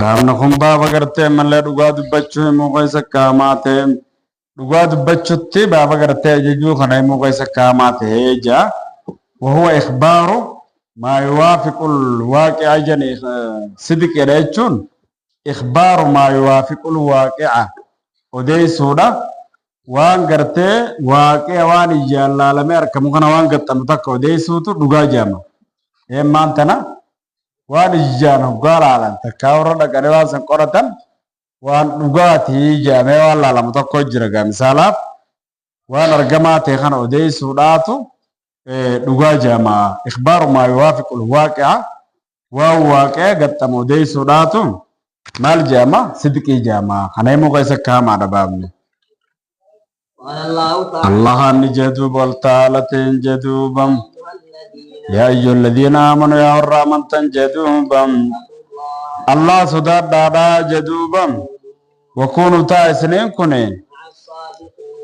baabna kun baaba gartee malee dhugaa dubbachuu himuu keessa kaamaa ta'e dhugaa dubbachuutti baaba gartee ajajuu kana himuu keessa kaamaa ta'e jaa وهو إخبار ما يوافق الواقع جني صدق يريتشون إخبار ما يوافق الواقع ودي سودا وان قرتي واقع وان يجالا لما يركمو كان وان قرتم تك ودي سوتو دغا جاما إما أنتنا وان يجانا قال على تكاورا دقريوان سنقرتن وان دغاتي جامع والله لما تكو جرقا مثالا وان رقماتي خان ودي سوداتو دغا جاما إخبار ما يوافق الواقع وهو واقع قرتم ودي سوداتو مال جاما صدقي جاما خنيمو قيسا كاما دبابني الله نجدوب والتالتين جدوبا يا أيها الذين آمنوا يا الرحمن تنجدوبا الله صداد دادا جدوبا وكونوا تائسنين كنين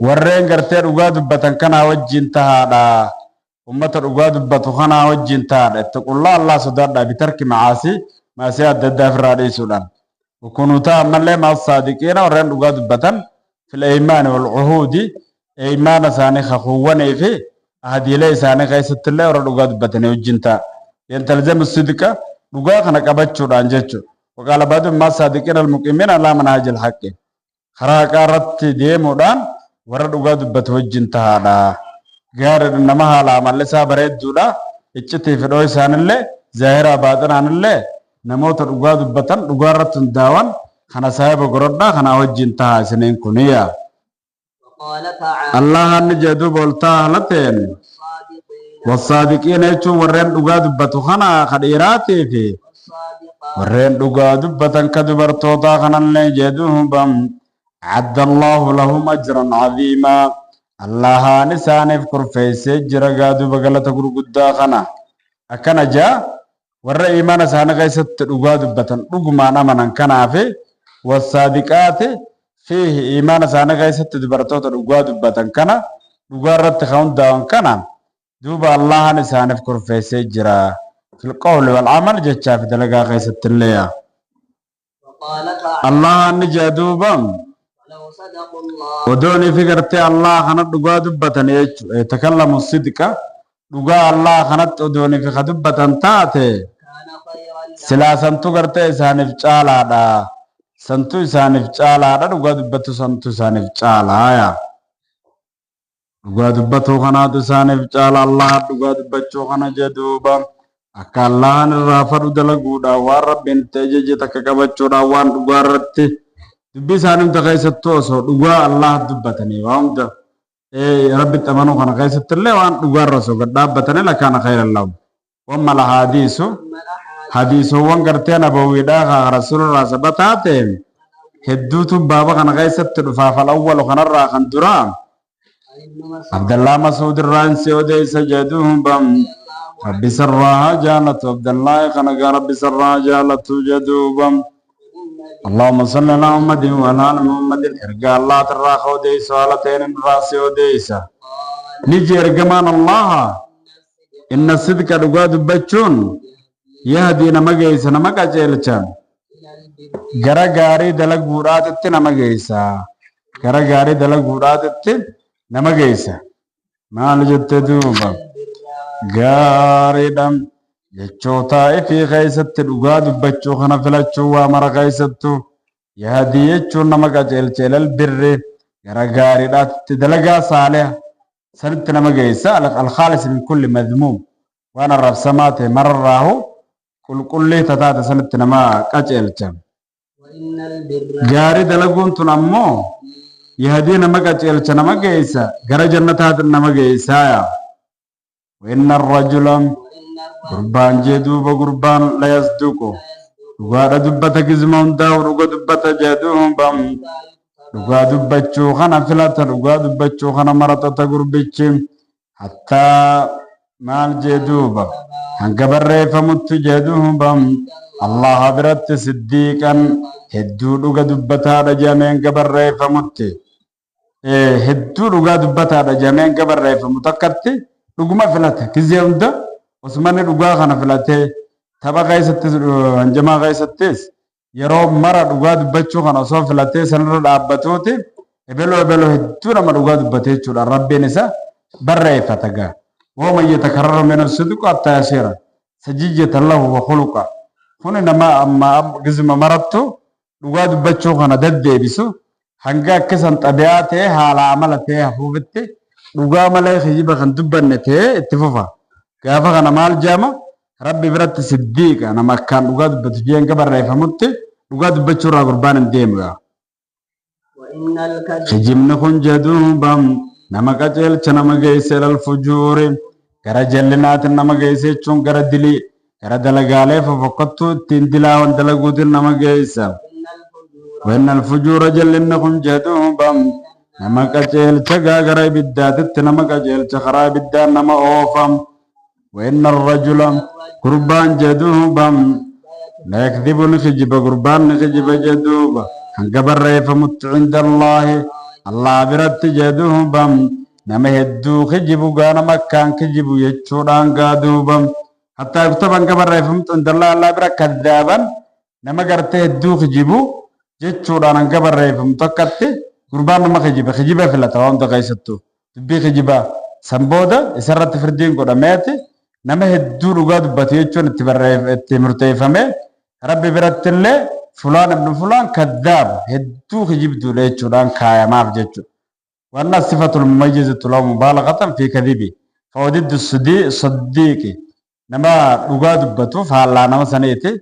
ورين قرتين ugaa dubbatan kana wajjin tahaadha ummata ugaa dubbatu kana wajjin tahaadha ittaqullah Allah sodaadha bitarki maasi adda addaa firraa dhiisuudhaan وكونوا تأمل مع الصادقين ورين ugaa dubbatan في الأيمان والعهود أيمان ثاني خخوان في أهدي لي ثاني قيسة الله ورد ugaa dubbatanii wajjin ta'a ينتلزم الصدق ugaa kana qabachuudhaan jechuudha وقال بعض ما الصادقين المقيمين على منهج الحق خرا قارت deemuudhaan warra dhugaa dubbatu wajjin tahaadha gaara nama haala amalle isaa bareedduudha iccitii fedhoo isaanillee zaahiraa baaxinaanillee namoota dhugaa dubbatan dhugaa irratti hundaawan kana saahiba gorodhaa kana wajjin tahaa isiniin kuniya Allah hanni jedhu boltaa halateen والصادقين يجون ورين dhugaa dubbatu kana kadhiiraatii fi ورين dhugaa dubbatan kadubartootaa kanallee jedhuubam عد الله لهم أجرا عظيما الله نسانف كرفيسي جرقادو بغلطة قرقودا خنا أكنا جا ورى إيمان سانا غيست رقادو بطن رقمانا منان كنا في والصادقات فيه إيمان سانا غيست دبرتوت رقادو بطن كنا رقارت خون داون كنا دوبا الله نسانف كرفيسي جرا في القول والعمل جتشا في دلقا غيست الليا الله نجادوبا ودوني فكرت الله خنت دغا دبتن يتكلم الصدق دغا الله خنت ودوني في خدبتن تاته سلاسن تو کرتے سانف چالا دا سنتو سانف چالا دا دغا دبتو سنتو سانف چالا یا دغا دبتو خنا تو سانف چالا الله دغا دبچو خنا جدوبا اکالان رافر دلغودا ور بنت جج تککبچو دا وان دغا رتی دبي سانم تغيستو سو دغا الله دبتني وامد ربي تمنو كان غيست الله وان دغا رسو غدابتني لكان خير الله وما الحديث حديث وان غرتنا بويدا رسول الله ثبتاته هدوت بابا كان غيست دفاف الاول كان را كان درا عبد الله مسعود الرانسي ودي سجدوهم بم ربي سرها جالت عبد الله كان ربي سرها جالت جدوبم اللهم صل على محمد وعلى ال محمد ارجع الله ترى خودي سوالتين راسي وديسا نجي ارجمان الله ان الصدق دغاد بچون يهدي نمغيس نمغا جيلچان غرغاري دلق غوراتت نمغيسا غرغاري دلق غوراتت نمغيسا مال جتدوبا غاري دم jechoota ifii keessatti dhugaa dubbachuu kana filachuu waa mara keessattu yaadii jechuun nama qajeelcheelal birri gara gaariidhaatti dalagaa saaliha sanitti nama geessa alkhaalis min kulli madmuum waan arrabsamaa ta'e mararraahu qulqullii tataate sanitti nama qajeelcha gaarii dalaguun tun ammoo yaadii nama qajeelcha nama geessa gara jannataatti nama geessaa وإن الرجل قربان جدوبا قربان لا يصدقوا dhugaa dubbata gizma hundaa dhugaa dubbata jedhuun bam dhugaa dubbachuu kana filata dhugaa dubbachuu kana maratata gurbichi hattaa maal jedhuuba hanga barreeffamutti jedhuun bam Allah biratti siddiiqan hedduu dhugaa dubbataadha jedhamee hanga barreeffamutti hedduu dhugaa dubbataadha jedhamee hanga barreeffamu takkatti dhuguma filata gizee hunda osmanni dhugaa kana filatee tapha keessatti hanjamaa keessattis yeroo mara dhugaa dubbachuu kana osoo filatee sanirra dhaabbatuuti ebelo hedduu nama dhugaa dubbatee jechuudha rabbiin isa barreeffata gaa ومن يتكرر من الصدق حتى يصير سجية له وخلقه هنا نما أما قسم مرتو dhugaa dubbachuu kana deddeebisu hanga akkasan xabi'aatee haala amala ta'e hafuufitti dhugaa malee kijiba kan dubbanne ta'e itti fufa gaafa kana maal jaama rabbi biratti siddiiqa nama akkaan dhugaa dubbatu jeenga barreeffamutti dhugaa dubbachuu irraa gurbaan hin deemu kijibni kun jaduubam nama qajeelcha nama geesse ilal fujuuri gara jallinaatiin nama geesse jechuun gara dilii gara dalagaalee fofokkottuu ittiin dilaawan dalaguutiin nama geessa وإن الفجور جلنكم جدوبا نما قجيل تغا غرا بدات نما قجيل تخرا بدان نما اوفم وإن الرجل قربان جدوبا لا يكذب نخجب قربان نخجب جدوبا هنقبر فمت عند الله الله برت جدوبا نما هدو خجب غانا مكان خجب يچودان غادوبا حتى يكتب هنقبر فمت عند الله الله برت كذابا نما غرت هدو خجبو jechuudhaan hanga barreeffamu tokkotti gurbaan nama kijiba filata wanta keessattuu dubbii kijibaa san booda isarratti firdiin godhameeti nama hedduu dhugaa dubbate jechuun itti murteeffame rabbi biratti illee fulaan ibnu fulaan kaddaab hedduu kijibduudha jechuudhaan kaayamaaf jechuudha wanna sifatul mumayyizatu lahu mubaalaqatan fi kadhibi fawdiddu saddiiqi nama dhugaa dubbatuuf haallaa nama saniiti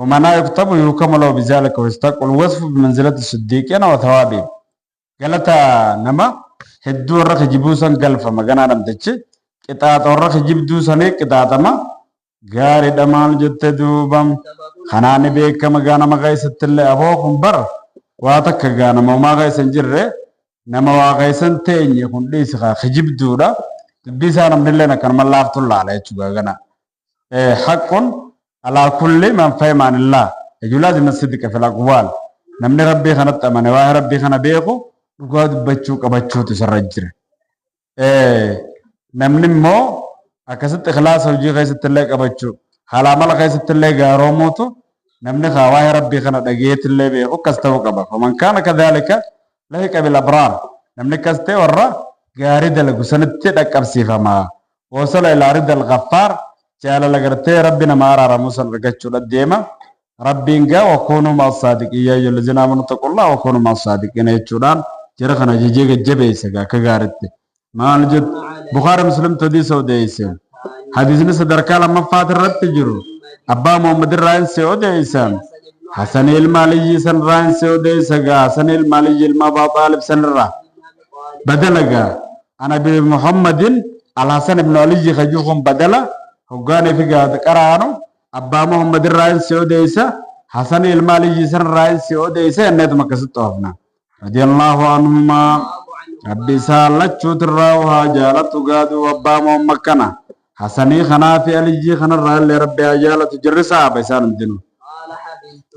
ومنا يكتب يحكم له بذلك ويستقبل الوصف بمنزلة الصديقين وثوابه قالتا نما هدو الرخ جبوسا قلفا مغانا نمتش قطعة الرخ جبدوسا قطعة ما غاري دمال جت دوبام خناني بيك مغانا مغايسة اللي أبوكم بر واتك غانا ما غايسا جره نما واغايسا تين يكون ليسخا خجبدو دا تبسا نمدلنا كان ملافتو الله عليه غانا حق على كل من فهم عن الله يجوز لازم الصدق في الأقوال نمني ربي خنت أمانة واه ربي خنا بيخو رقاد بتشو تسرجر نمني مو أكست إخلاص وجي خيست الله كبتشو حالا مال خيست الله كاروموتو نمني خواه ربي خنا دقيت الله بيخو كستو كبا ومن كان كذلك لهك بالأبرار نمني كستي ورا غارد لغو سنتي دكب سيفما وصل إلى رد الغفار جعل لغرتي ربنا ما أرى رموسا رقاتشو لديما ربنا وكونوا مع الصادقين يا أيها الذين آمنوا اتقوا الله وكونوا مع الصادقين يتشوران جرخنا جيجيك جبيسا كغارتي ما نجد بخاري مسلم تدي سوديسا حديثنا صدركا لما فاتر رت جرو أبا محمد الرائن سوديسا حسن المالي سن رائن سوديسا حسن المالي المبا طالب سن را بدلغا أنا بمحمد الحسن بن علي خجوكم بدلا هوغاني في قاد قرانو أبا محمد الرائن سيوديسا حسن المالي سن الرائن سيوديسا النت مكسطوفنا رضي الله عنهما ربي سالت شوت الراوها جالت قاد وأبا محمد كنا حسني خنا في علي خنا الرائن لربي جالت جرسا بيسان دينو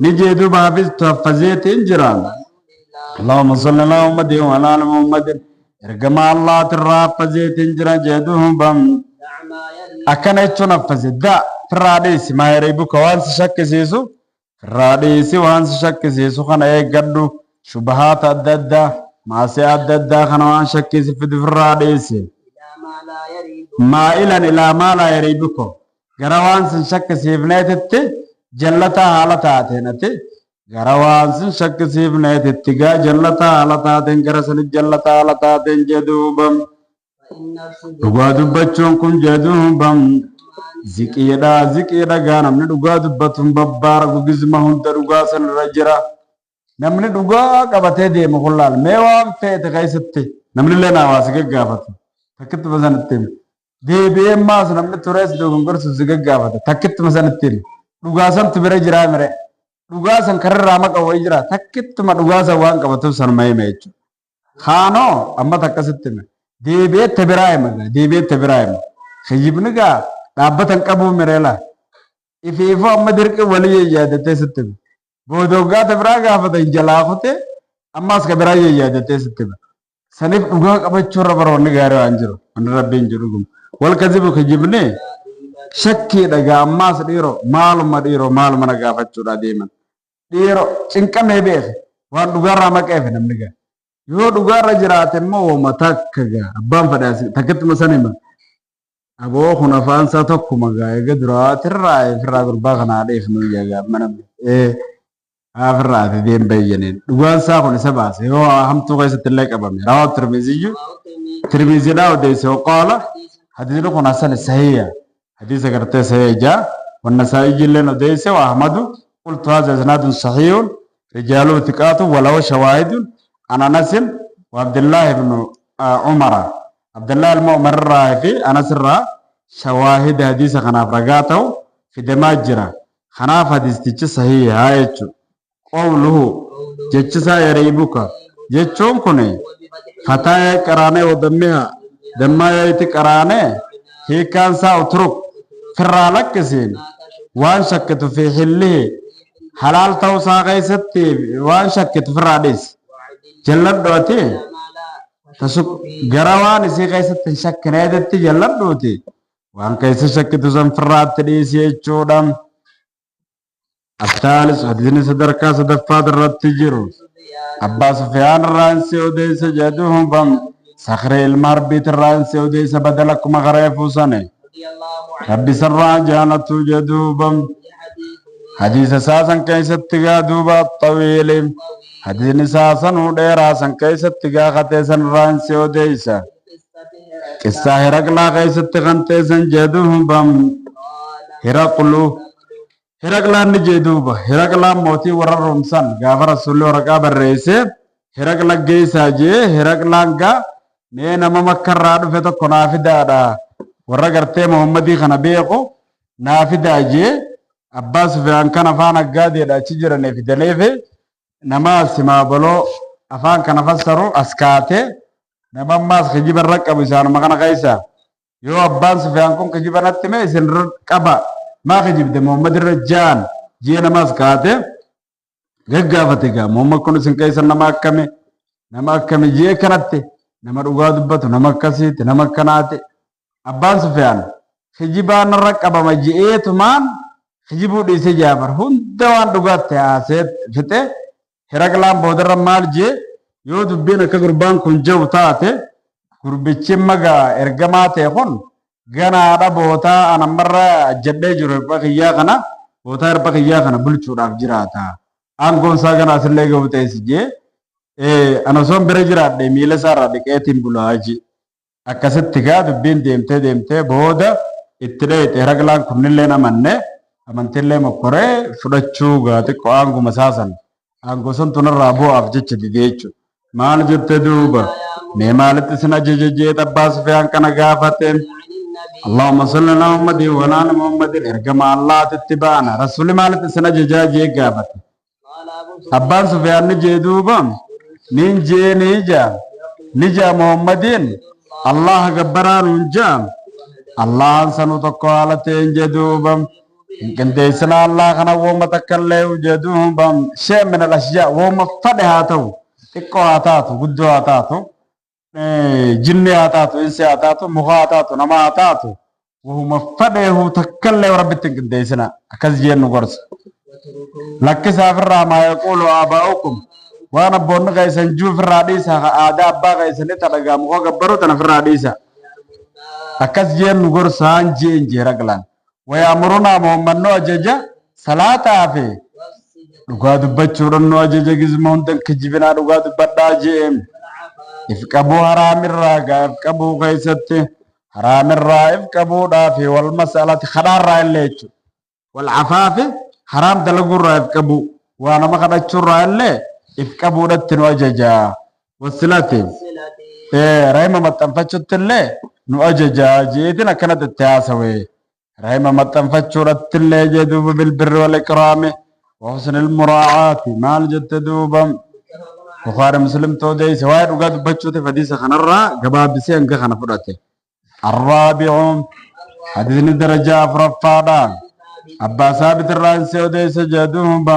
نجيدو بحافظ تحفظيت انجران اللهم صل على محمد وعلى آل محمد ارجما الله ترافزيت انجران جيدوهم بام أكن يجون فزدا فراديس ما يريبك وانس شك سيسو فراديس وانس شك سيسو خنا يقدو شبهات الددا ما سياددا خنا وان شك في فراديس ما إلى ما لا يريبك غروانس شك سيفنيت جلتا حالتاتنت غروانس شك سيفنيت جلتا حالتاتن غرسن جلتا حالتاتن جدوبم dhugaa dubbachuun kun jedhuubam ziqiidha gaa namni dhugaa dubbatuun babbaara gugizma hunda dhugaa sanirra jira namni dhugaa qabatee deemu kullaal mee waan feete keessatti namni illee hawaasa gaggaafatu takkitti masanitti deebi'ee maas namni turees dogongorsu si gaggaafata takkitti masanitti dhugaa santu bira jiraa mire dhugaa san kararraa maqa wayii jira takkittuma dhugaa san waan qabatuuf san mayime jechuudha haanoo amma takkasitti deebi'ee tabiraayima khijibni gaa dhaabbatan qabuu mireela ifiifoo amma dirqi walii yaadattee sitti boodoggaa tabiraa gaafatan jalaa kute ammaas ka biraa yaadattee sitti saniif dhugaa qabachuurra baroonni gaarii waan jiru wanni rabbiin jiru gum wal kazibu khijibni shakkii dhagaa ammaas dhiiroo maaluma na gaafachuudha deeman dhiiro cinqamee beeke waan dhugaarraa maqeefe namni gaa yoo dhugaarra jiraate immoo wooma takka abbaan fadhaas takkatti masan hima aboo kun afaan isaa tokkuma gaa eega duraatirraa firraa gurbaa kanaa dheefnu yaa mana afirraati deem bayyaniin dhugaan isaa kun isa baase yoo hamtuu keessatti illee qabame rawaa tirmiziidhaa odeesse waqaala hadiisni kun hasan sahiya hadiisa gartee sahiya jaa والنسائي جلنا وديسه وأحمد قلت هذا إسناد صحيح رجاله ثقات وله شواهد عن أنس وعبد الله بن عمر عبد الله المؤمر في أنس شواهد حديث خناف رقاته في دماجرة خناف حديث تيجي صحيح هايتشو قوله جتشا يريبك جتشون كوني فتاة كرانه ودمها دمها يأتي كرانه هي كان سأترك فرالك كسين وان شكت في حله حلال توسا غيستي وان شكت في الراديس جلد دوتي تسوق غروان سي غيست شك نيدتي جلد دوتي وان كيس شكت زم في الرات ديس يچودم الثالث حديث صدركا صدفات الرتجرو عباس سفيان رانسي وديس جدوهم بم صخر المربيت الرانسي وديس بدلك مغريفو سنه ربي سرّا جانت جدوبا حديث ساسا كيست تغا دوبا طويل حديث ساسا وديرا سن كيست تغا خطيسا رانسي وديسا قصة هرقلا كيست تغنتيسا جدوبا هرقلا نجدوبا هرقلا موتي ورر رمسان غافر رسول ورقاب الرئيس هرقلا جيسا جي هرقلا غا مينا ممكر رادو فتو كنافي دادا warra gartee Muhammadii kana beeku naafida ajee Abbaa Sufyaan kan afaan aggaadeedha achi jiranii fidaleefi nama simaabaloo afaan kana fassaru as kaatee nama ammaas kijibarra qabu isaanuma kana keessa yoo Abbaan Sufyaan kun kijibanatti mee isin qaba maa kijibde Muhammad irra jaan jee namaas kaatee gaggaafate gaa Muhammad kun isin keessa nama akkami jee kanatti nama dhugaa dubbatu nama akkasiiti nama akkanaati Abbaan Sufyaan kijibaan raqqabama jeetumaan kijibuu dhiisee Jaafar hunda waan dhugaatti haaseet fite Hiraqlaan boodarra maal jee yoo dubbiin akka gurbaan kun jiru taate gurbichi magaa ergamaa ta'e kun ganaadha bootaa anammarra jedhee jiru hirba kiyyaa kana bulchuudhaaf jiraata aangoon isaa ganaas illee gahu ta'es jee ana osoon bira jiraadhe miila isaarraa dhiqeetiin bulaaji akkasitti gaa dubbiin deemtee booda itti dheete Hiraqlaan kunnillee amantillee mokkoree fudhachuu gaa xiqqoo aanguma saasan aangoo sun tunarraa bu'aaf jecha didee jechuudha. Maal jette duuba mee maalitti sin ajaje jeet Abbaa Sufyaan kana gaafate Allahumma salli ala Muhammadin wa ala Muhammadin ergama Allaatitti baana rasuulli maalitti sin ajajaa jee gaafate Abbaan Sufyaan ni jee duuba nin jee ni jaa Muhammadin Allah gabbaraan hunjaa Allahan sanu tokko haalateen jedhuubam qindeessina Allah kana wooma takkallee jedhuubam shee min al-ashyaa wooma fadhe haa ta'u xiqqoo haa taatu guddoo haa taatu jinni haa taatu insi haa taatu muka haa taatu nama haa taatu wooma fadheehu takkallee rabbitti qindeessina akkas jennu gorsa lakkisaaf irraa maa yaquulu aabaa'ukum waan abboonni keessan juuf irraa dhiisa aadaa abbaa keessanii tadhagaa muka gabbaruu tana irraa dhiisa akkas jennu gorsaan jeen Hiraqlaan wayaamurunaa Muhammannoo ajaja salaataa fi dhugaa dubbachuudhaan nu ajaja gizma hundan kijibinaa dhugaa dubbadhaa jeen if qabuu haraamirraa gaa if qabuu keessatti haraamirraa if qabuudhaa fi wal masalati kadhaarraa illee jechuudha wal cafaafi haraam dalaguurraa if qabuu waa nama kadhachuurraa illee if qabuudhatti nu ajajaa wasilati rahima maxxanfachuutti illee nu ajajaa jeetin akkanatti itti haasawee rahima maxxanfachuudhatti illee jee duuba bilbirri wal ikraami wa husnil muraacaati maal jette duuba Bukhari Muslim toodeyse waa'ee dhugaa dubbachuutiif hadiisa kanarraa gabaabisee hanga kana fudhate arraabi'uun hadiisni darajaa afuraffaadhaan abbaa saabit irraa insee odeyse jee duuba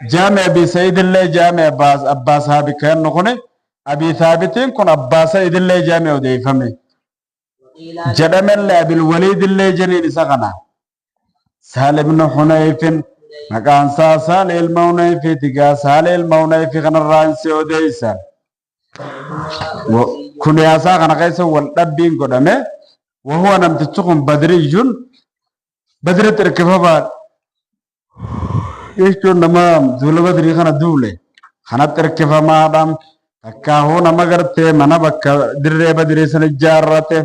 جامع أبي سعيد الله جامع أبا صحابي كان نقول أبي ثابتين كن أبا سعيد الله جامع ودي فمي جدم الله أبي الوليد الله جنين سغنا سالم بن حنيف مكان سال الموني في تجا سال الموني في خن الرانسي وديسا وكن يا ساق أنا قيس والدبين قدامه وهو نمتشكم بدري جن بدري تركبها إيش جون نمام دولة بدري خنا دولة خنا تركبها ما دام كهو نمغرته منا بك دري بدري سنجارته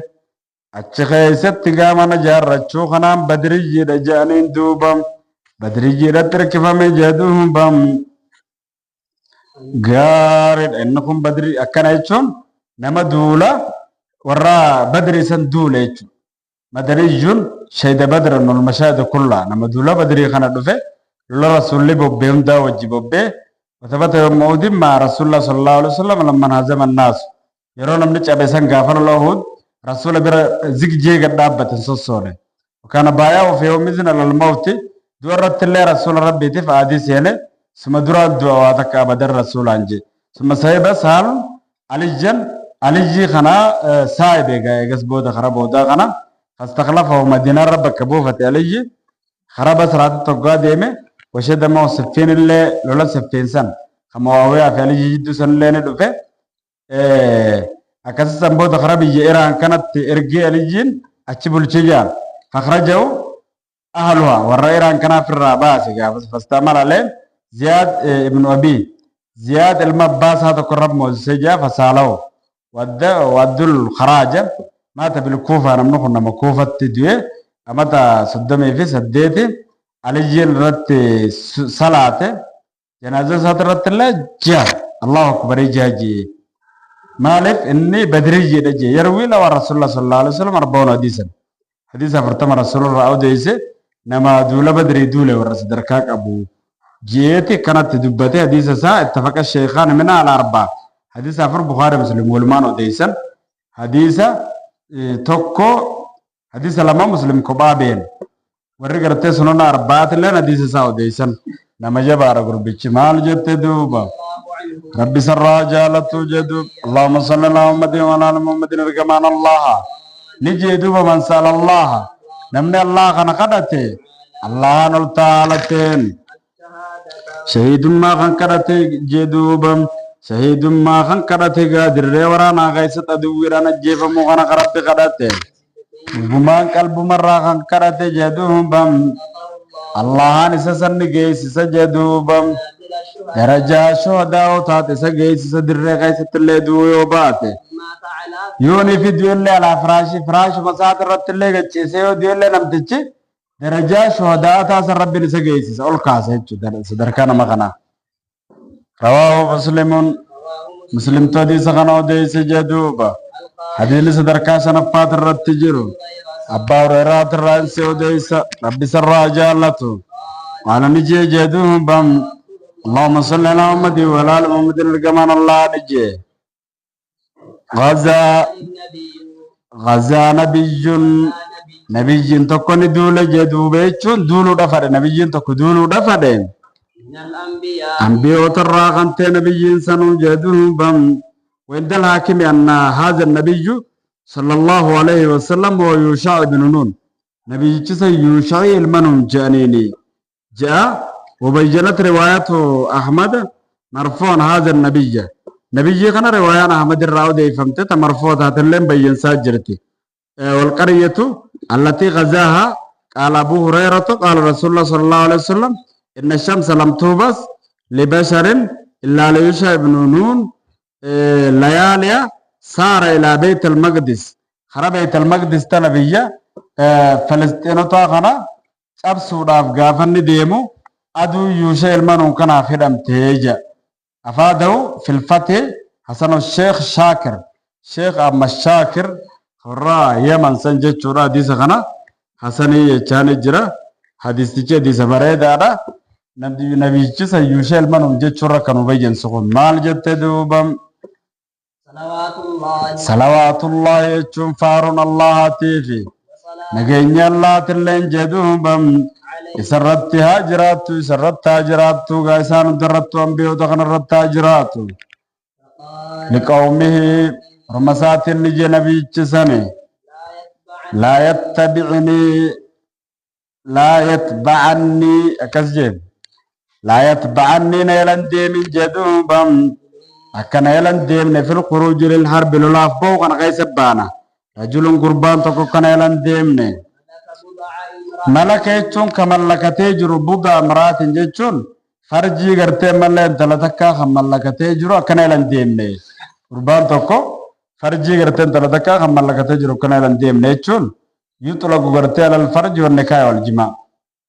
أشخاص ستجا منا جارچو خنا بدري جيدا جانين دوبام بدري جيدا تركبها مجدوهم بام غارد إنكم بدري أكنايشون نما دولا ورا بدري سن دولة بدري جون شهد بدر إنه المشاهد كلها نما دولا بدري خنا دفع لولا رسول الله بوبهم دا وجب بوبه وثبت يوم موت مع رسول الله صلى الله عليه وسلم لما هزم الناس يرون من جابسان غافر الله رسول بر زيج دابة سوسونه وكان بايعه في يوم إذن الموت دورت الله رسول ربي تف حديث يعني ثم دور الدعاء تك بدر رسول عنجي ثم سايب سال علي جي خنا سايب جاي جسبوده خراب ودا خنا فاستخلفه مدينة ربك كبوفة علي خراب سرعة تقعد يمه وشد ما سفين اللي لولا سفين سن خما ويا في علي جدو سن لين دفع أكاس سنبود خراب يجيران كانت إرجع علي جين أشبول شجار فخرجوا أهلها والرئيران كان في الراباس فاستمر عليه زياد ابن أبي زياد المباس هذا قرب موسجا فسالوا ودوا الخراج مات بالكوفة نمنو كنا مكوفة تدوي أمتى صدمي في سديتي على جيل رت صلاة جنازة ساترت الله جاء الله أكبر جاجي مالف إني بدري جي يروي له رسول الله صلى الله عليه وسلم 40 حديثا فرتم رسول الله أو ديسه نما دولة بدري دولة ورس دركاك أبو جيتي كانت دبته حديث سا اتفق الشيخان منها على 4 حديث أفر بخاري مسلم والمان وديسن حديث توكو حديث لما مسلم كبابين ورقرتي سنونا 4 لين حديث سا وديسن نما جبار قربي مال جت دوبا ربي سرى جالته جدوب اللهم صل على محمد وعلى ال محمد كمان الله نجي دوبا من سال الله نمني الله خنا قدته الله نل تعالتين شهيد ما خن قدته جدوبم شهيد ما خن قدته قادر ورانا غيثت ادويرانا جيف مو خنا قرب قدته غمان قلب مرا خن قدته جدوبم الله نسسن جيس سجدوبم درجة شهداء وطاعت سجيس سدر غيثت اللي دويو باته يوني في ديولي على فراش مسات رت اللي جتشي سيو ديولي نمتشي درجة شهداء تاسر ربي نسجيس أول كاسة صدر كان مغنى رواه مسلم تودي سخنا ودي سجدوبا حديث صدر كاسة نفات الرت جيرو أبا وريرات الرانسي ودي ربي سرى جالته وعلى نجي جدوهم بام اللهم صل على محمد وعلى ال محمد كمان الله نجي غزا نبي تكون دولة جدوبة چون دولو دفر نبي تكون دولو دفر أنبياء ترى خنت نبي سنو جدوهم بام وعند الحاكم أن هذا النبي صلى الله عليه وسلم هو يوشع بن نون نبي جسا يوشع المنون جانيني جاء وبينت رواية أحمد مرفوع هذا نبي كان رواية أحمد الراودي فهمت مرفوع هذا اللي بين ساجرتي والقرية التي غزاها قال أبو هريرة قال رسول الله صلى الله عليه وسلم إن الشمس لم تبس لبشر إلا ليوشع بن نون ليالي صار إلى بيت المقدس خرب بيت المقدس تنبيه فلسطين طاقنا أبسو داف غافن ديمو أدو يوشع المنون كان فيدم تيجا أفاده في الفتح حسن الشيخ شاكر شيخ أما الشاكر خرا يمن سنجد شورا دي سخنا حسني يچاني جرا حديث تيجا دي سفره دادا نبي جسا يوشع المنون جد شورا كانوا بيجن سخون مال جد دوبم صلوات الله يجون فارون الله تيفي نجين الله تلين جدوبم سرت هاجرات سرت هاجرات غيسان درت أنبياء دخن رت هاجرات لقومه رمسات النبي جسني لا يتبعني لا يتبعني أكسجين لا يتبعني نيلان ديم جدوبا أكن نيلان ديم في الخروج للحرب لولا فوق أنا غيس بانا رجل قربان تكو كان نيلان ديم ملك يجون كملكتي جرو بودا امرات جيجون فرجي غرتي ملين تلتكا خملكتي جرو أكن نيلان ديم قربان تكو فرجي غرتي تلتكا خملكتي جرو كان نيلان ديم جون يطلق غرتي على الفرج والنكاح والجماع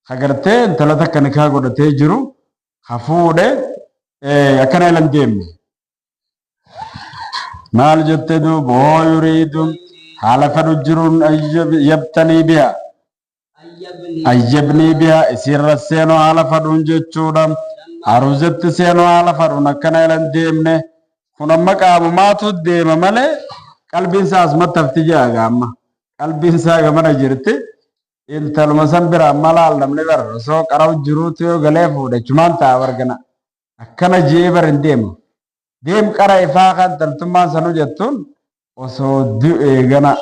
خغرتي تلتكا نكاح غرتي جرو خفوده أكن نيلان ديم مال جتدو بو يريد حال فرجرون يبتني بها أيبني بها يصير السينو على فرون جتشودم أروزت سينو على فرون أكن نيلان ديمنه كنا مقام ما تديم ماله قلبين ساس ما تفتجي أجامة قلبين ساق ما نجرتي إنت المسنبر ملال نمني بر سو كراو جروتيو غليفو دجمان تاور جنا أكن جيبر ديم ديم كرا إفاقا تلتمان سنو جتون وسو دو إيغنا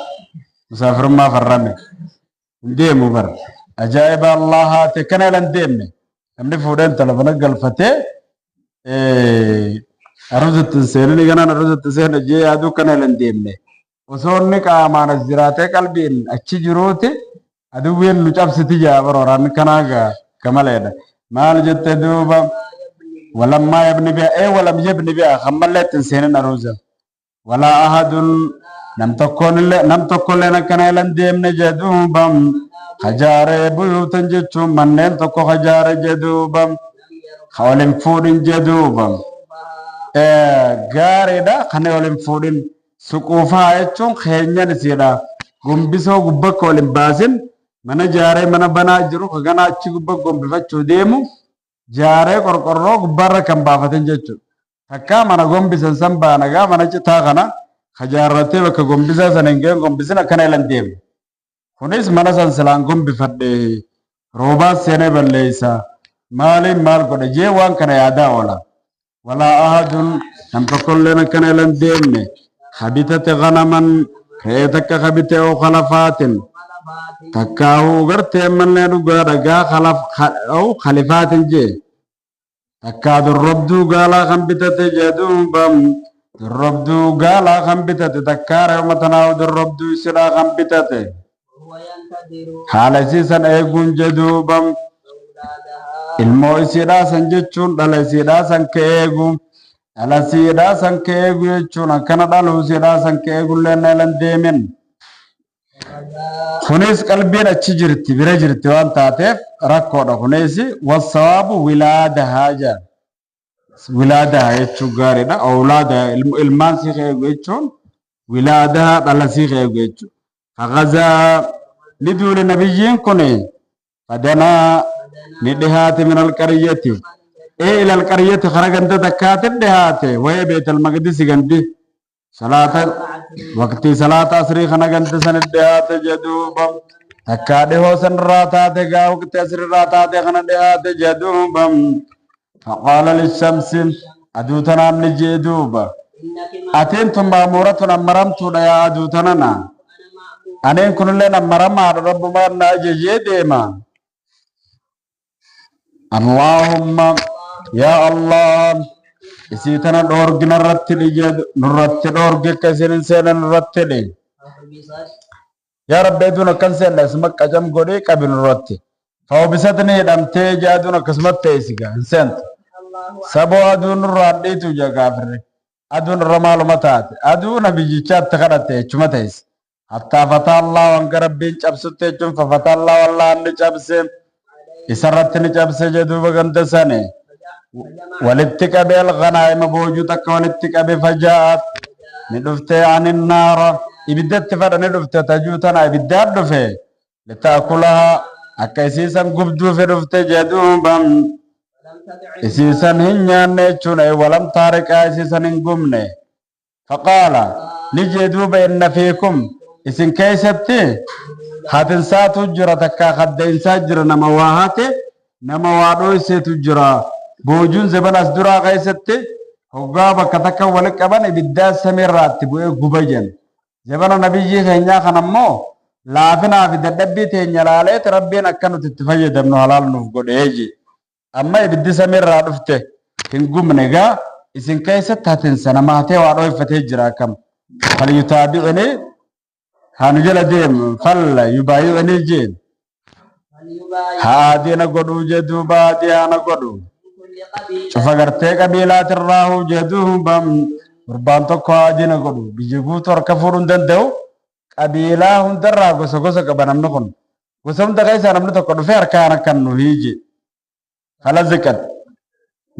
مسافر ما فرمي ديم بر أجائب الله تكنا لن ديم نمني فودين تلفنا قلفتي أروزت السيرني جنا أروزت السيرني جي أدو كنا لن ديم وسوني كامان الزراعة قلبين أشي جروتي أدو وين لجاب ستيجا بروران كناغا كماليدا مال جت دوبا ولما يبني بها ولم يبني بها خملت سنين أروزا ولا أحد نم تكون لنا كنا لنديم نجدوبا خجار بيوت جتشم منين تكو خجار جدوبا خولم فودين جدوبا غاريدا خنولم فودين سقوفا يچون خينيا نسيدا غمبسو غبك ولم باسن من جاري من بنا جرو خغنا اچ غبك غمبفچو ديمو جاري قرقرو غبر كم بافتن جچو تكا من غمبسن سنبانغا من چتا غنا خجارته وك غمبسا سننگه غمبسنا كنيلن ديم خنيس من سنسلان غمبفدي روبا سينه بليسا مال قد جي وان كنا يادا ولا احد نم تقول لنا كنيلن ديم خبيتة غنما كيتك خبيتة أو خلفات تكاو غرتي من لنو غارغا خلف أو خلفات جي تكاد الربدو غالا خنبتة جدوم بم الربدو غالا خنبتة تكار ومتناو الربدو سلا خنبتة حال سيسان ايقون جدوبم المو سيدا سنجتشون دل سيدا سنكيقون ala siida san keegu jechuun akkana dhaluu siida san keegullee neelan deemin kunis qalbiin achi jirti bira jirti waan taateef rakkoodha kunis wasawaabu wilaadahaa jaan wilaadahaa jechuu gaariidha awlaadahaa ilmaan sii keegu jechuun wilaadahaa dhala sii keegu jechuu faqazaa ni duule nabiyyiin kun fadanaa ni dhihaate min alqariyyati إلى القرية خرج أنت تكات الدهات وهي بيت المقدس جندي صلاة وقت صلاة أسري خنا جنت سن الدهات جدوبا تكاده هو سن راتات جا وقت أسري راتات خنا الدهات جدوبا فقال للشمس أدوتنا من جدوبا أتينتم مأمورتنا مرمتنا يا أدوتنا أنا كن لنا مرمى رب ما ناجي ديما اللهم يا الله إسيتنا دورج نرتلي جد نرتل دورج كسر إنسان نرتلي يا رب بدون كنسل اسمك كجم غوري كابن نرتل فهو بساتني دم تجادون كسمت تيسيجا إنسان سبوا أدون رادي توجا كافر أدون رمال متات أدون بيجيشات تخرته چما تيس حتى فتح الله وانك ربي چبسته چم ففتح الله والله أني چبسه إسرتني چبسه جدو بغندسانه ولتك بالغنائم بوجودك ولتك بفجاءت ندفت عن النار إبدت فرد ندفت تجوتنا إبدت دفه لتأكلها أكيسيسا قبدو في دفت جدوبا إسيسا هنيان نيچون ولم تارك إسيسا نقمني فقال نجدوب إن فيكم إسن كيستي هاتنسا تجرى تكا خد إنسا جرى نمواهاتي نموادو إسي تجرى بوجون زبان أصدرا غيستي هقابا كتاكا ولك أبان إبدا سميرات بوئي قبجن زبان نبيجي خينيا خنمو laafina fi dadhabbii teenya laaleeti rabbiin akka nuti itti fayyadamnu halaal nuuf godhe eeji amma ibiddi samiirraa dhufte hin gubne gaa isin keessatti hatinsa namaa ta'e waa dhooffatee jira akkam falyutaabi'ini hanu jala deemu falla yubaayi'ini jeen haadina godhuu jeduu baadiyaana godhu cufa gartee qabiilaatirraahu jeduu bam gurbaan tokko haadina godhu biyya guutuu harka fuudhuu hin danda'u qabiilaa hundarraa gosa gosa qaba namni kun gosa hunda keessaa namni tokko dhufee harkaan akkan nu hiije falaziqat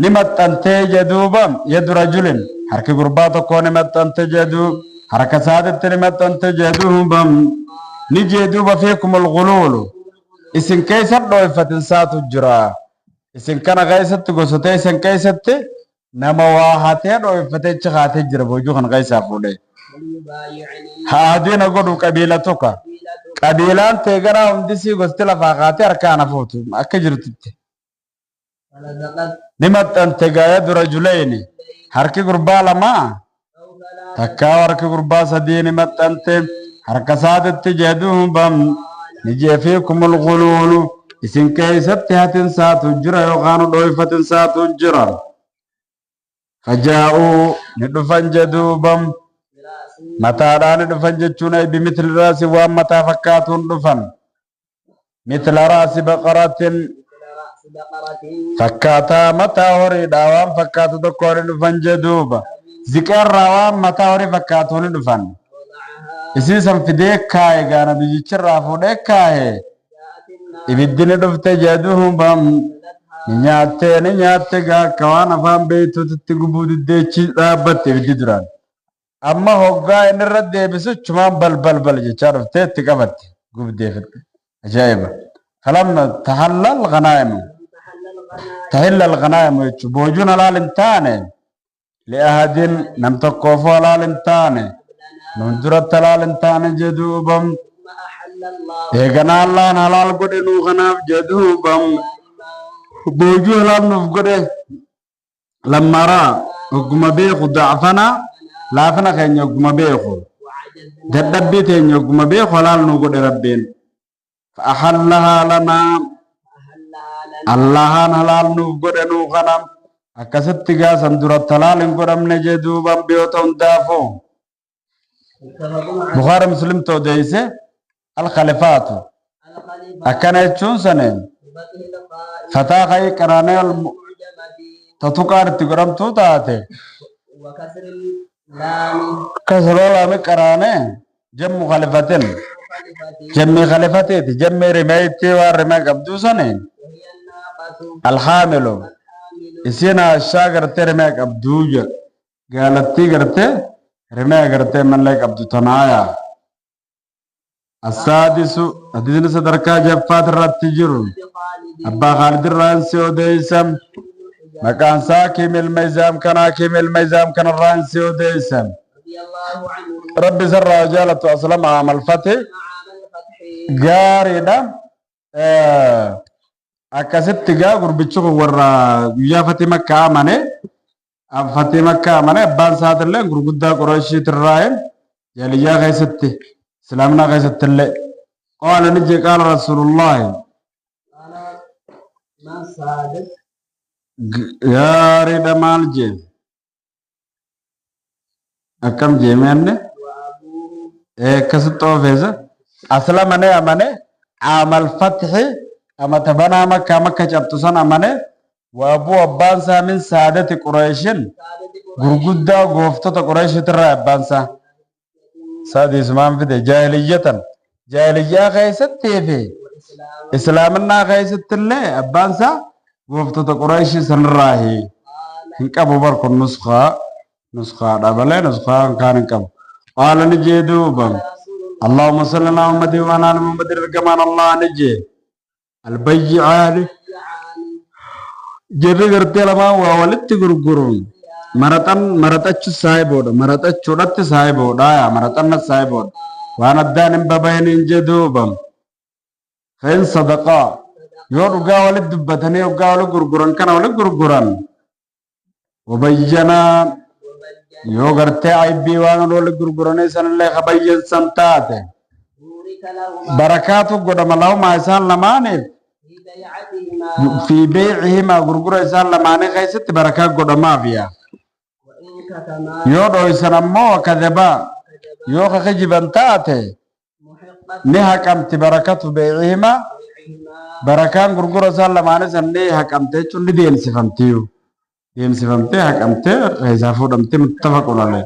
ni maxxantee jedhuuba yadu rajulin harki gurbaa tokkoo ni maxxante jedhuu harka saaditti ni maxxante jedhuuba ni jedhuuba fiikumul guluulu isin keessa dhooffatin saatu jira isin kana keessatti gosotee isin keessatti nama waa hatee dhooffatee chikaatee jira boojuu kan keessaa fuudhee haadina godhu qabiila tokko qabiilaan teegaraa hundisii gosti lafaa kaatee harkaan hafuutu akka jirtutti ni maxxante gaaya dura juleeni harki gurbaa lamaa takkaa harki gurbaa sadii ni maxxante harka saaditti jedhuubam ni jeefiikumul guluulu isin keessatti hatin saatu jira yookaan dhooffatin saatu jira fajaa'uu ni dhufan jedhuubam mataadhaan dhufan jechuun bimitli raasi waan mataa fakkaatuun dhufan mitla raasi baqaratin fakkaataa mataa horiidhaa waan fakkaatu tokkoon dhufan jedhuuba ziqarraa waan mataa horii fakkaatuun dhufan isiisan fidee kaaye gaana biyyichirraa fuudhee kaaye ibiddi ni dhufte jedhuuba ni nyaatte gaa akka waan afaan beeytuutitti gubuu diddeechi dhaabbatte ibiddi duraan amma hoggaa inni irra deebisu chumaan balbal jechaa dhuftee itti qabatte gubdeeffatte ajaa'iba falamma tahallal ghanaa'imu tahillal ghanaa'imu jechuun boojuun halaal hin taane li'ahadin nam tokkoofu halaal hin taane nun duratti halaal hin taane jedhuubam eeganaa Allahan halaal godhe nuu kanaaf jedhuubam boojuu halaal nuuf godhe lammaraa ogguma beeku da'afanaa laafina keenya ogguma beeku dadhabbii teenya ogguma beeku halaal nu godhe rabbiin fa'ahallahaa lanaa allahaan halaal nuuf godhe nuu kana akkasitti gaasan duratti halaal hin godhamne jedhuuban biyyoota hundaafuu bukaari muslimtu odeeyse alkhalifaatu akkana jechuun saneen fataa kayii qaraanee tatuqaan itti godhamtuu taate kasroo laami qaraanee jammu khalifatin jammii khalifateeti jammii rimeeyitti waan rimee qabduu saneen alhaamilu isiin ashaa gartee rimee qabduu gaalattii gartee rimee gartee mallee qabdu tanaaya assaadisu hadiisni sadarkaa jaffaat irratti jiru abbaa khaalid irraan si odeeysan maqaan isaa kiimil mayzaam kanarraan si odeeysan rabbi sarraa jaalatu aslama amal fate gaariidha akkasitti gaa gurbichi kun warra guyyaa fatii makkaa amane abbaan isaatillee gurguddaa qurayshiitirraayin jaaliyyaa keessatti islaamnaa keessatti illee qaala ni jee qaala rasuulullaahi gaariidha maal jee akkam jeemenne akkasitti oofeesa aslamane amane amal fatxi amata banaa makka cabtu san amane waabuu abbaan isaa min saadati qureeshin gurguddaa gooftota qureeshitirraa abbaan isaa saadis maan fide jaahiliyyaa keessattii fi islaaminaa keessattillee abbaan isaa gooftota qureeshii sanirraahi hin qabu barkun nuskaa dhabalee nuskaa kaan hin qabu qaala ni jee duuba allahumma salli ala muhammadin wa ala ali muhammadin ergamaan allah ni jee albayyi'aani jirri gartee lamaan waa walitti gurguruun maraxachu maraxachuudhatti saahiboodha maraxanna saahiboodha waan addaan hin babahin hin jedhuubam fa'in sadaqaa yoo dhugaa walit dubbatanii dhugaa walit gurguran kana walit gurguran wabayyanaa yoo gartee aybii waan walit gurguranii sanillee kabayyansan taate بركات قدام لهما إسان لماني في بيعهما غرغر إسان لماني غيست بركات قدام فيها يودو إسان أمو كذبا يو خجبان تاتي نها كمت بركات بيعهما بركان غرغر إسان لماني سنة حكمتي چون ديم سفمتيو ديم سفمتي حكمتي غيزافو دمتي متفقون عليه